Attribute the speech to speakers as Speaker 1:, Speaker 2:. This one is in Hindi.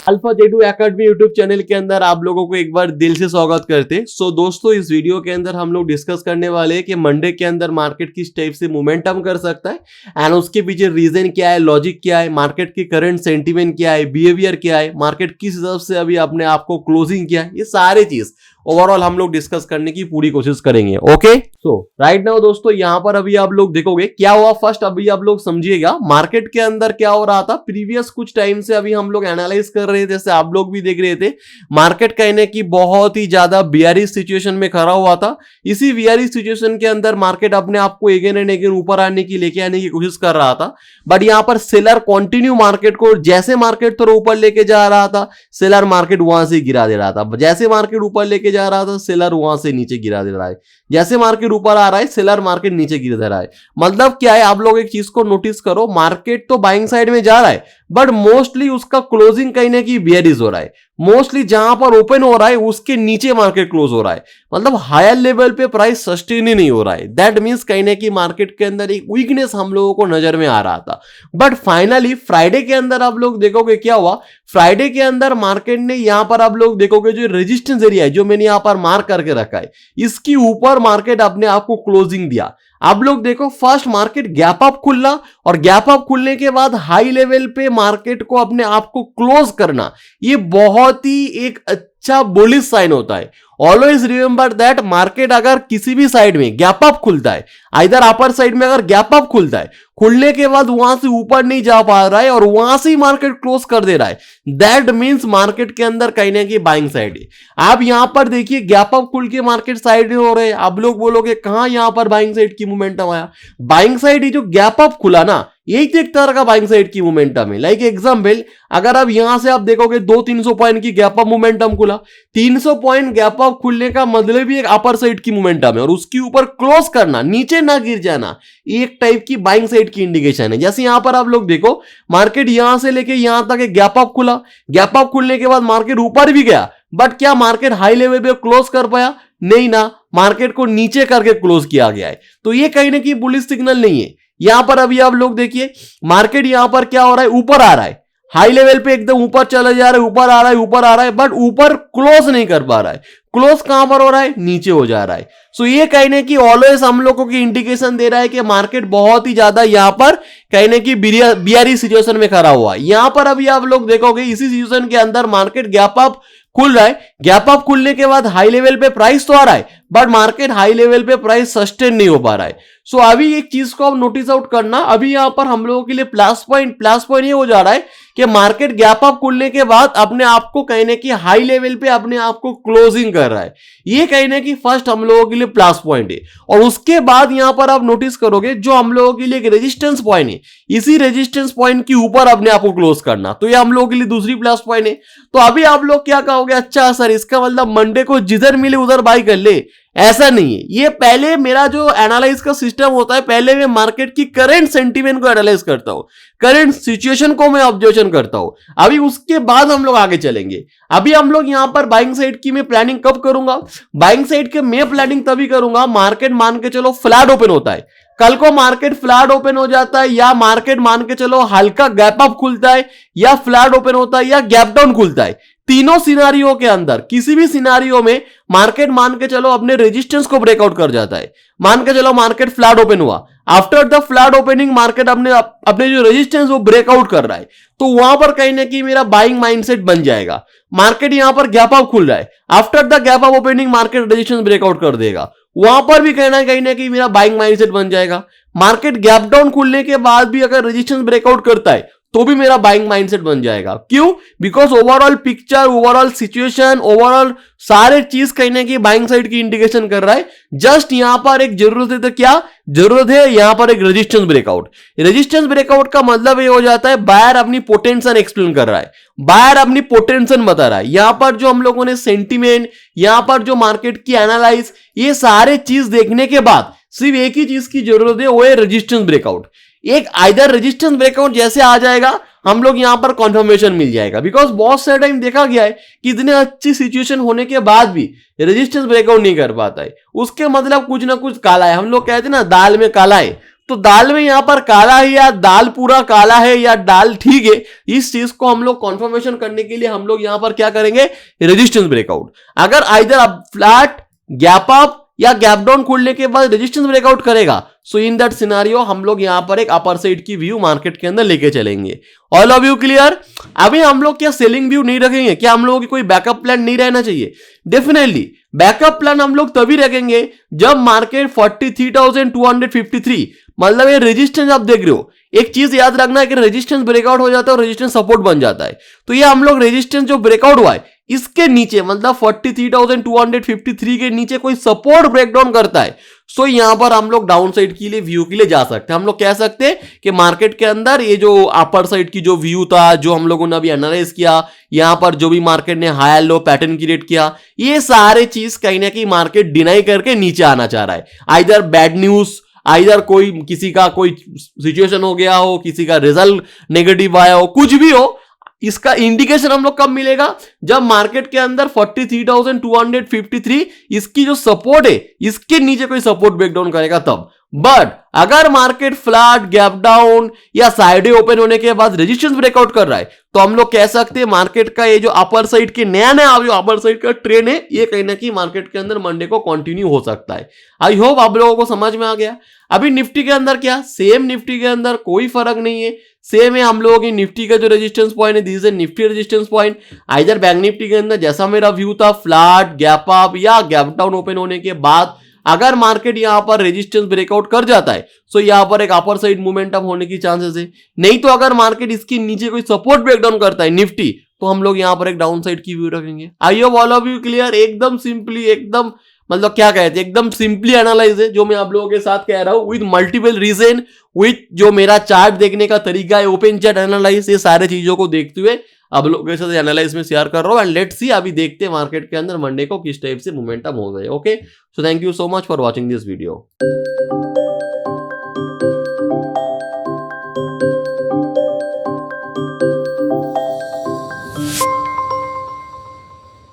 Speaker 1: Alpha J2 academy YouTube channel के अंदर आप लोगों को एक बार दिल से स्वागत करते हैं। सो दोस्तों, इस वीडियो के अंदर हम लोग डिस्कस करने वाले हैं कि मंडे के अंदर मार्केट किस टाइप से मोमेंटम कर सकता है एंड उसके पीछे रीजन क्या है, लॉजिक क्या है, मार्केट की करंट सेंटीमेंट क्या है, बिहेवियर क्या है, मार्केट किस हिसाब से अभी अपने आप को क्लोजिंग किया है, ये सारी चीज ओवरऑल हम लोग डिस्कस करने की पूरी कोशिश करेंगे। ओके, सो राइट नाउ दोस्तों, यहां पर अभी आप लोग देखोगे क्या हुआ। फर्स्ट अभी आप लोग समझिएगा मार्केट के अंदर क्या हो रहा था। प्रीवियस कुछ टाइम से अभी हम लोग एनालाइज कर रहे थे, जैसे आप लोग भी देख रहे थे, मार्केट कहने की बहुत ही ज्यादा बियरिश सिचुएशन में खड़ा हुआ था। इसी बियरिश सिचुएशन के अंदर मार्केट अपने आप को अगेन एंड अगेन ऊपर आने की, लेके आने की कोशिश कर रहा था। बट यहां पर सेलर कंटिन्यू मार्केट को, जैसे मार्केट थोड़ा ऊपर लेके जा रहा था, सेलर मार्केट वहां से गिरा दे रहा था। जैसे मार्केट ऊपर लेके जा रहा था, सेलर वहां से नीचे गिरा दे रहा है। जैसे मार्केट ऊपर आ रहा है, सेलर मार्केट नीचे गिरा दे रहा है। मतलब क्या है, आप लोग एक चीज को नोटिस करो, मार्केट तो बाइंग साइड में जा रहा है बट मोस्टली उसका क्लोजिंग कहीं ना कहीं बियरिश हो रहा है। मोस्टली जहां पर ओपन हो रहा है उसके नीचे मार्केट क्लोज हो रहा है। मतलब हायर लेवल पे प्राइस सस्टेन ही नहीं हो रहा है। दैट मींस कहीं ना कहीं मार्केट के अंदर एक वीकनेस हम लोगों को नजर में आ रहा था। बट फाइनली फ्राइडे के अंदर आप लोग देखोगे क्या हुआ। फ्राइडे के अंदर मार्केट ने, यहां पर आप लोग देखोगे जो रेजिस्टेंस एरिया है, जो मैंने यहां पर मार्क करके रखा है, इसकी ऊपर मार्केट अपने आप को क्लोजिंग दिया। आप लोग देखो, फर्स्ट मार्केट गैप अप खुलना और गैप अप खुलने के बाद हाई लेवल पे मार्केट को अपने आप को क्लोज करना, ये बहुत ही एक अच्छा बुलिश साइन होता है। ऑलवेज रिमेंबर दैट मार्केट अगर किसी भी साइड में गैप अप खुलता है, आइदर अपर साइड में अगर गैप अप खुलता है, खुलने के बाद वहां से ऊपर नहीं जा पा रहा है और वहां से ही मार्केट क्लोज कर दे रहा है, दैट मींस मार्केट के अंदर कहीं ना कहीं बाइंग साइड है। आप यहां पर देखिए, गैप अप खुल के मार्केट साइड हो रहे हैं। आप लोग बोलोगे कहां यहां पर बाइंग साइड की मोमेंटम आया। बाइंग साइड ही जो गैप अप खुला ना, यही तो एक तरह का बाइंग साइड की मोमेंटम है। लाइक एग्जांपल, अगर आप यहां से आप देखोगे 200-300 पॉइंट की गैप अप मोमेंटम खुला, 300 पॉइंट गैप अप खुलने का मतलब भी एक अपर साइड की मोमेंटम है और उसके ऊपर क्लोज करना, नीचे ना गिर जाना, एक टाइप की बाइंग साइड की इंडिकेशन है। जैसे यहां पर आप लोग देखो, मार्केट यहां से लेके यहां तक एक गैप अप खुला, गैप अप खुलने के बाद मार्केट ऊपर भी गया, बट क्या मार्केट हाई लेवल पे क्लोज कर पाया? नहीं ना, मार्केट को नीचे करके क्लोज किया गया है। तो ये कहीं ना कहीं बुलिश सिग्नल नहीं है। यहां पर अभी आप लोग देखिए, मार्केट यहां पर क्या हो रहा है, ऊपर आ रहा है, हाई लेवल पे एकदम ऊपर चला जा रहा है, ऊपर आ रहा है, ऊपर आ रहा है, बट ऊपर क्लोज नहीं कर पा रहा है। क्लोज कहां पर हो रहा है? नीचे हो जा रहा है। सो ये कहने की ऑलवेज हम लोगों की इंडिकेशन दे रहा है कि मार्केट बहुत ही ज्यादा यहां पर कहने की बियरी सिचुएशन में खड़ा हुआ है। यहां पर अभी आप लोग देखोगे, इसी सिचुएशन के अंदर मार्केट गैप अप खुल रहा है। गैप अप खुलने के बाद हाई लेवल पे प्राइस तो आ रहा है बट मार्केट हाई लेवल पे प्राइस सस्टेन नहीं हो पा रहा है। सो अभी एक चीज को आप नोटिस आउट करना, अभी यहां पर हम लोगों के लिए प्लस पॉइंट ये हो जा रहा है कि मार्केट गैप अप खुलने के बाद अपने आप को कहने की हाई लेवल पे अपने आप को क्लोजिंग कर रहा है। ये कहने की फर्स्ट हम लोगों के लिए प्लस पॉइंट है। और उसके बाद यहां पर आप नोटिस करोगे, जो हम लोगों के लिए एक रेजिस्टेंस पॉइंट है, इसी रेजिस्टेंस पॉइंट के ऊपर अपने आप को क्लोज करना, तो ये हम लोगों के लिए दूसरी प्लस पॉइंट है। तो अभी आप लोग क्या कहोगे, अच्छा सर इसका मतलब मंडे को जिधर मिले उधर बाई कर ले, ऐसा नहीं है। ये पहले मेरा जो एनालाइज का सिस्टम होता है, पहले मैं मार्केट की करंट सेंटीमेंट को एनालाइज करता हूं, करंट सिचुएशन को मैं ऑब्जर्वेशन करता हूं, अभी उसके बाद हम लोग आगे चलेंगे। अभी हम लोग यहां पर बाइंग साइड की मैं प्लानिंग कब करूंगा? बाइंग साइड के मैं प्लानिंग तभी करूंगा, मार्केट मान के चलो फ्लैट ओपन होता है, कल को मार्केट फ्लैट ओपन हो जाता है, या मार्केट मान के चलो हल्का गैप अप खुलता है, या फ्लैट ओपन होता है, या गैप डाउन खुलता है। तीनों सिनारियों के अंदर किसी भी सिनारियों में मार्केट मान के चलो अपने रेजिस्टेंस को ब्रेकआउट कर जाता है। मान के चलो मार्केट फ्लैट ओपन हुआ, after the flat opening market अपने जो रेजिस्टेंस वो ब्रेकआउट कर रहा है, तो वहां पर कहीं ना कहीं मेरा बाइंग माइंडसेट बन जाएगा। मार्केट यहां पर गैप अप खुल रहा है, after the gap up opening market resistance breakout कर देगा, वहां पर भी कहीं ना कहीं मेरा बाइंग माइंडसेट बन जाएगा। मार्केट गैप डाउन खुलने के बाद भी अगर रेजिस्टेंस ब्रेकआउट करता है तो भी मेरा बाइंग माइंडसेट बन जाएगा। क्यों? Because overall picture, overall situation, overall सारे चीज कहीं ना कहीं बाइंग साइड की इंडिकेशन कर रहा है। जस्ट यहां पर एक जरूरत है, तो क्या जरूरत है? यहां पर एक रेजिस्टेंस ब्रेकआउट। रेजिस्टेंस ब्रेकआउट का मतलब ये हो जाता है, बायर अपनी पोटेंशियल एक्सप्लेन कर रहा है, बायर अपनी पोटेंशियल बता रहा है। यहां पर जो हम लोगों ने सेंटीमेंट, यहां पर जो मार्केट की एनालाइज, ये सारे चीज देखने के बाद सिर्फ एक ही चीज की जरूरत है, वो है रेजिस्टेंस ब्रेकआउट। एक आइदर रेजिस्टेंस ब्रेकआउट जैसे आ जाएगा, हम लोग यहां पर कंफर्मेशन मिल जाएगा। बिकॉज बहुत सारे टाइम देखा गया है कि इतने अच्छी सिचुएशन होने के बाद भी रेजिस्टेंस ब्रेकआउट नहीं कर पाता है, उसके मतलब कुछ ना कुछ काला है। हम लोग कहते हैं ना, दाल में काला है, तो दाल में यहां पर काला है या दाल पूरा काला है या दाल ठीक है, इस चीज को हम लोग कंफर्मेशन करने के लिए हम लोग यहां पर क्या करेंगे, रेजिस्टेंस ब्रेकआउट। अगर आइदर अब फ्लैट गैप अप या गैप डाउन खोलने के बाद रेजिस्टेंस ब्रेकआउट करेगा, सो इन दैट सिनेरियो हम लोग यहां पर एक अपर साइड की व्यू मार्केट के अंदर लेके चलेंगे। All of you clear? अभी हम लोग क्या सेलिंग व्यू नहीं रखेंगे? क्या हम लोगों की कोई बैकअप प्लान नहीं रहना चाहिए? डेफिनेटली बैकअप प्लान हम लोग तभी रखेंगे जब मार्केट 43,253 मतलब ये रेजिस्टेंस आप देख रहे हो। एक चीज याद रखना है कि रेजिस्टेंस ब्रेकआउट हो जाता है और रेजिस्टेंस सपोर्ट बन जाता है। तो ये हम लोग रेजिस्टेंस जो ब्रेकआउट हुआ है इसके नीचे मतलब 43,253 के नीचे कोई सपोर्ट ब्रेकडाउन करता है, सो यहां पर हम लोग डाउन साइड के लिए व्यू के लिए जा सकते हैं। हम लोग कह सकते हैं कि मार्केट के अंदर ये जो अपर साइड की जो व्यू था, जो हम लोगों ने अभी एनालाइज किया, यहां पर जो भी मार्केट ने हायर लो पैटर्न क्रिएट किया, ये सारे चीज कहीं ना कहीं मार्केट डिनाई करके नीचे आना चाह रहा है। आइदर बैड न्यूज, आइदर कोई किसी का कोई सिचुएशन हो गया हो, किसी का रिजल्ट नेगेटिव आया हो, कुछ भी हो, इसका इंडिकेशन हम लोग कब मिलेगा, जब मार्केट के अंदर 43,253 इसकी जो सपोर्ट है इसके नीचे कोई सपोर्ट ब्रेकडाउन करेगा तब। बट अगर मार्केट फ्लैट गैप डाउन या साइडे ओपन होने के बाद रेजिस्टेंस ब्रेकआउट कर रहा है, तो हम लोग कह सकते हैं मार्केट का ये जो अपर साइड के नया जो अपर साइड का ट्रेंड है ये कहीं ना कहीं मार्केट के अंदर मंडे को कंटिन्यू हो सकता है। आई होप आप लोगों को समझ में आ गया। अभी निफ्टी के अंदर क्या सेम, निफ्टी के अंदर कोई फर्क नहीं है, सेम है हम लोगों की निफ्टी का जो रेजिस्टेंस पॉइंट है, this is Nifty resistance point. Either bank Nifty के अंदर जैसा मेरा व्यू था फ्लैट गैप अप या गैप डाउन ओपन होने के बाद अगर मार्केट यहां पर रेजिस्टेंस ब्रेकआउट कर जाता है, सो यहां पर एक अपर साइड मोमेंटम होने की चांसेस है। नहीं तो अगर मार्केट इसके नीचे कोई सपोर्ट ब्रेकडाउन करता है निफ्टी, तो हम लोग यहां पर एक डाउन साइड की व्यू रखेंगे। I hope all of you clear? एकदम सिंपली, एकदम मतलब क्या कहते हैं, एकदम सिंपली एनालाइज है जो मैं आप लोगों के साथ कह रहा हूं, विद मल्टीपल रीजन, विद जो मेरा चार्ट देखने का तरीका है, ओपन चार्ट एनालाइज, ये सारे चीजों को देखते हुए आप लोगों के साथ एनालाइज में शेयर कर रहा हूं। एंड लेट्स सी अभी देखते हैं मार्केट के अंदर मंडे को किस टाइप से मोमेंटम हो गए। Okay, so thank you so much for watching this video.